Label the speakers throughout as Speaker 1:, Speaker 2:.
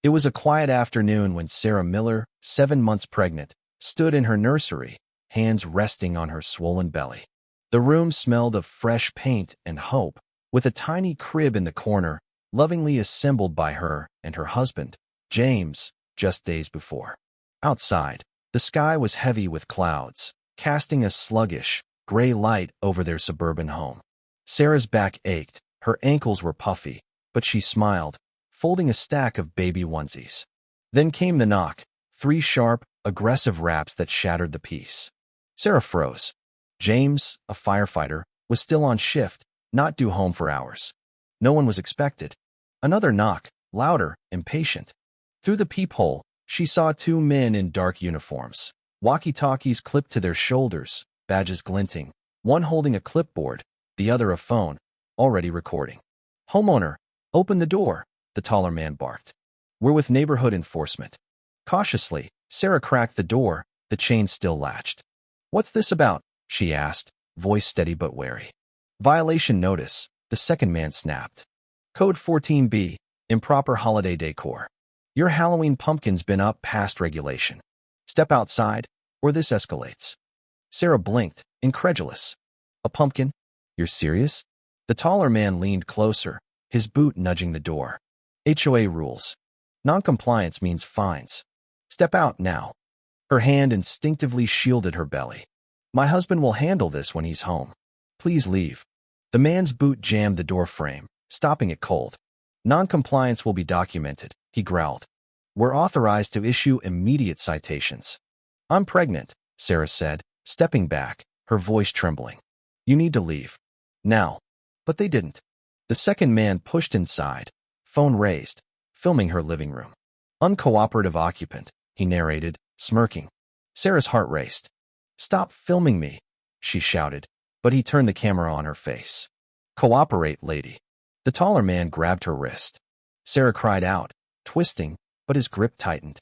Speaker 1: It was a quiet afternoon when Sarah Miller, 7 months pregnant, stood in her nursery, hands resting on her swollen belly. The room smelled of fresh paint and hope, with a tiny crib in the corner, lovingly assembled by her and her husband, James, just days before. Outside, the sky was heavy with clouds, casting a sluggish, gray light over their suburban home. Sarah's back ached, her ankles were puffy, but she smiled, folding a stack of baby onesies. Then came the knock, 3 sharp, aggressive raps that shattered the peace. Sarah froze. James, a firefighter, was still on shift, not due home for hours. No one was expected. Another knock, louder, impatient. Through the peephole, she saw 2 men in dark uniforms, walkie-talkies clipped to their shoulders, badges glinting, one holding a clipboard, the other a phone, already recording. "Homeowner, open the door," the taller man barked. "We're with neighborhood enforcement." Cautiously, Sarah cracked the door, the chain still latched. "What's this about?" she asked, voice steady but wary. "Violation notice," the second man snapped. "Code 14B, improper holiday decor. Your Halloween pumpkin's been up past regulation. Step outside, or this escalates." Sarah blinked, incredulous. "A pumpkin? You're serious?" The taller man leaned closer, his boot nudging the door. "HOA rules. Noncompliance means fines. Step out now." Her hand instinctively shielded her belly. "My husband will handle this when he's home. Please leave." The man's boot jammed the door frame, stopping it cold. "Noncompliance will be documented," he growled. "We're authorized to issue immediate citations." "I'm pregnant," Sarah said, stepping back, her voice trembling. "You need to leave. Now." But they didn't. The second man pushed inside, phone raised, filming her living room. "Uncooperative occupant," he narrated, smirking. Sarah's heart raced. "Stop filming me," she shouted, but he turned the camera on her face. "Cooperate, lady." The taller man grabbed her wrist. Sarah cried out, twisting, but his grip tightened.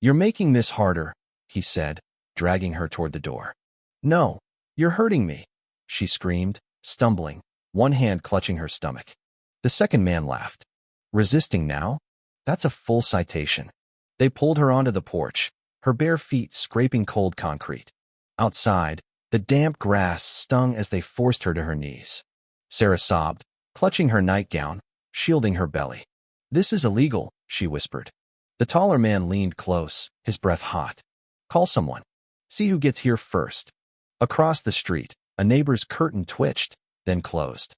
Speaker 1: "You're making this harder," he said, dragging her toward the door. "No, you're hurting me," she screamed, stumbling, one hand clutching her stomach. The second man laughed. "Resisting now? That's a full citation." They pulled her onto the porch, her bare feet scraping cold concrete. Outside, the damp grass stung as they forced her to her knees. Sarah sobbed, clutching her nightgown, shielding her belly. "This is illegal," she whispered. The taller man leaned close, his breath hot. "Call someone. See who gets here first." Across the street, a neighbor's curtain twitched, then closed.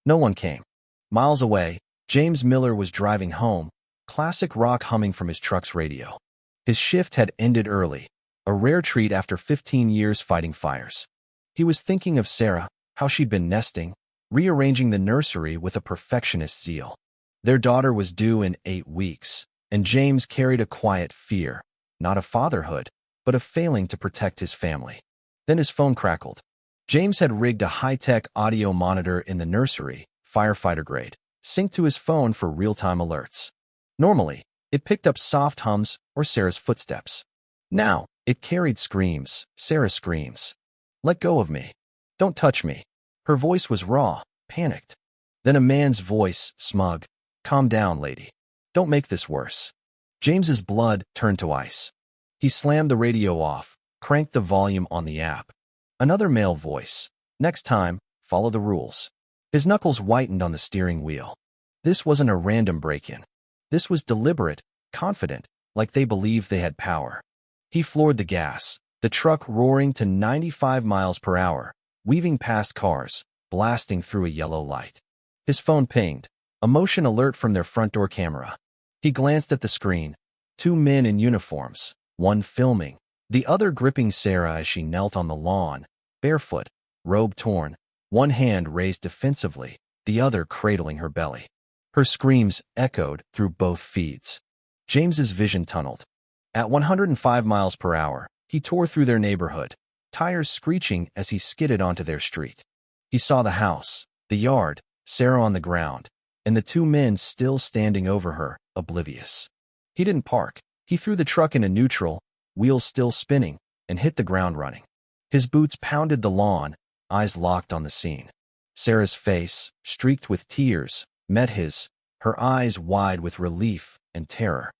Speaker 1: No one came. Miles away, James Miller was driving home, classic rock humming from his truck's radio. His shift had ended early, a rare treat after 15 years fighting fires. He was thinking of Sarah, how she'd been nesting, rearranging the nursery with a perfectionist zeal. Their daughter was due in 8 weeks, and James carried a quiet fear, not of fatherhood, but of failing to protect his family. Then his phone crackled. James had rigged a high-tech audio monitor in the nursery, firefighter grade, synced to his phone for real-time alerts. Normally, it picked up soft hums or Sarah's footsteps. Now, it carried screams, Sarah's screams. "Let go of me. Don't touch me." Her voice was raw, panicked. Then a man's voice, smug. "Calm down, lady. Don't make this worse." James's blood turned to ice. He slammed the radio off, cranked the volume on the app. Another male voice. "Next time, follow the rules." His knuckles whitened on the steering wheel. This wasn't a random break-in. This was deliberate, confident, like they believed they had power. He floored the gas, the truck roaring to 95 miles per hour, weaving past cars, blasting through a yellow light. His phone pinged, a motion alert from their front door camera. He glanced at the screen. 2 men in uniforms, one filming, the other gripping Sarah as she knelt on the lawn, barefoot, robe torn, one hand raised defensively, the other cradling her belly. Her screams echoed through both feeds. James's vision tunneled. At 105 miles per hour, he tore through their neighborhood, tires screeching as he skidded onto their street. He saw the house, the yard, Sarah on the ground, and the 2 men still standing over her, oblivious. He didn't park. He threw the truck into neutral, wheels still spinning, and hit the ground running. His boots pounded the lawn, eyes locked on the scene. Sarah's face, streaked with tears, met his, her eyes wide with relief and terror.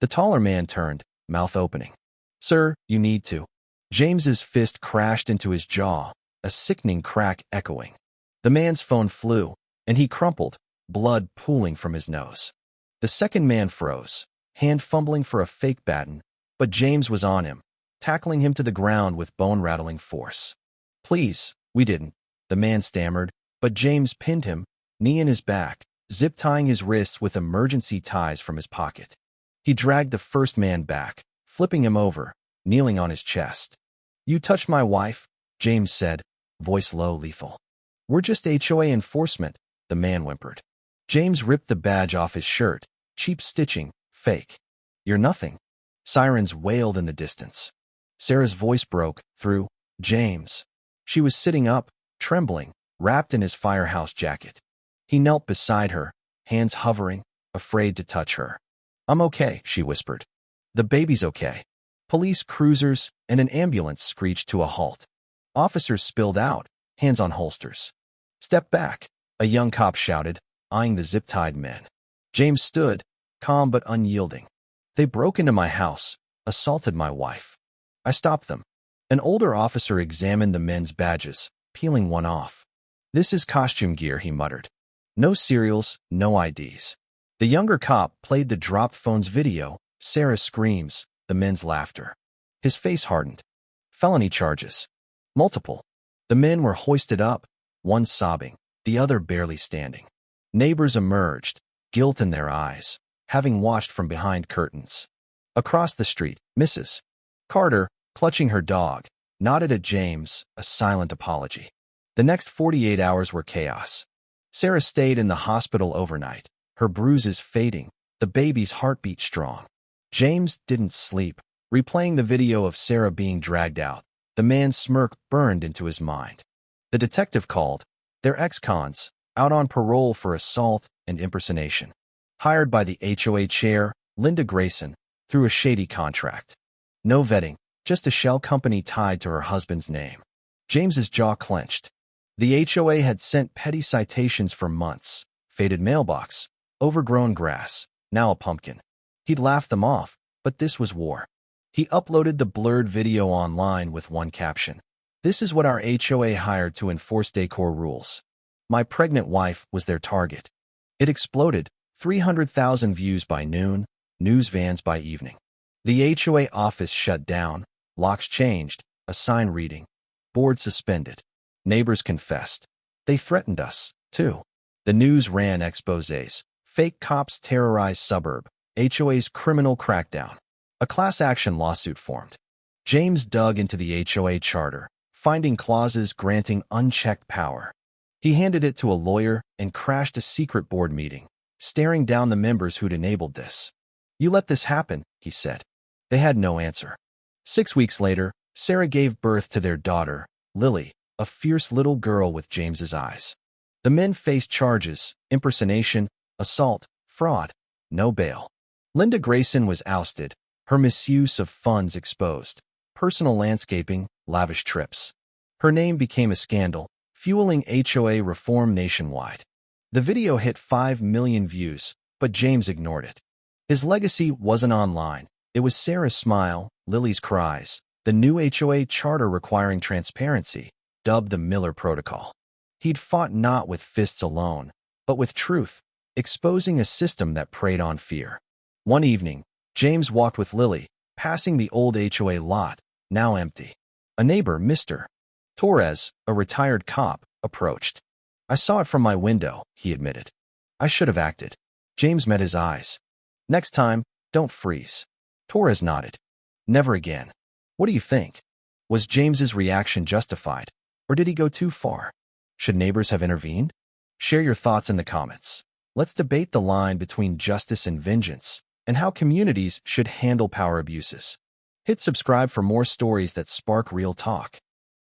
Speaker 1: The taller man turned, mouth opening. "Sir, you need to." James's fist crashed into his jaw, a sickening crack echoing. The man's phone flew, and he crumpled, blood pooling from his nose. The second man froze, hand fumbling for a fake baton, but James was on him, tackling him to the ground with bone-rattling force. "Please, we didn't," the man stammered, but James pinned him, knee in his back, zip-tying his wrists with emergency ties from his pocket. He dragged the first man back, flipping him over, kneeling on his chest. "You touched my wife," James said, voice low, lethal. "We're just HOA enforcement," the man whimpered. James ripped the badge off his shirt, cheap stitching, fake. "You're nothing." Sirens wailed in the distance. Sarah's voice broke through James. She was sitting up, trembling, wrapped in his firehouse jacket. He knelt beside her, hands hovering, afraid to touch her. "I'm okay," she whispered. "The baby's okay." Police cruisers and an ambulance screeched to a halt. Officers spilled out, hands on holsters. "Step back," a young cop shouted, eyeing the zip-tied men. James stood, calm but unyielding. "They broke into my house, assaulted my wife. I stopped them." An older officer examined the men's badges, peeling one off. "This is costume gear," he muttered. "No serials, no IDs." The younger cop played the dropped phone's video, Sarah's screams, the men's laughter. His face hardened. "Felony charges. Multiple." The men were hoisted up, one sobbing, the other barely standing. Neighbors emerged, guilt in their eyes, having watched from behind curtains. Across the street, Mrs. Carter, clutching her dog, nodded at James, a silent apology. The next 48 hours were chaos. Sarah stayed in the hospital overnight, her bruises fading, the baby's heartbeat strong. James didn't sleep, replaying the video of Sarah being dragged out. The man's smirk burned into his mind. The detective called. They're ex-cons, out on parole for assault and impersonation. Hired by the HOA chair, Linda Grayson, through a shady contract. No vetting, just a shell company tied to her husband's name. James's jaw clenched. The HOA had sent petty citations for months. Faded mailbox, overgrown grass, now a pumpkin. He'd laughed them off, but this was war. He uploaded the blurred video online with one caption. "This is what our HOA hired to enforce decor rules. My pregnant wife was their target." It exploded, 300,000 views by noon, news vans by evening. The HOA office shut down, locks changed, a sign reading, "Board suspended." Neighbors confessed. "They threatened us, too." The news ran exposés. Fake cops terrorize suburb. HOA's criminal crackdown. A class action lawsuit formed. James dug into the HOA charter, finding clauses granting unchecked power. He handed it to a lawyer and crashed a secret board meeting, staring down the members who'd enabled this. "You let this happen," he said. They had no answer. 6 weeks later, Sarah gave birth to their daughter, Lily, a fierce little girl with James's eyes. The men faced charges, impersonation, assault, fraud, no bail. Linda Grayson was ousted, her misuse of funds exposed, personal landscaping, lavish trips. Her name became a scandal, fueling HOA reform nationwide. The video hit 5 million views, but James ignored it. His legacy wasn't online. It was Sarah's smile, Lily's cries, the new HOA charter requiring transparency, dubbed the Miller Protocol. He'd fought not with fists alone, but with truth, exposing a system that preyed on fear. One evening, James walked with Lily, passing the old HOA lot, now empty. A neighbor, Mr. Torres, a retired cop, approached. "I saw it from my window," he admitted. "I should have acted." James met his eyes. "Next time, don't freeze." Torres nodded. "Never again." "What do you think?" Was James's reaction justified, or did he go too far? Should neighbors have intervened? Share your thoughts in the comments. Let's debate the line between justice and vengeance, and how communities should handle power abuses. Hit subscribe for more stories that spark real talk.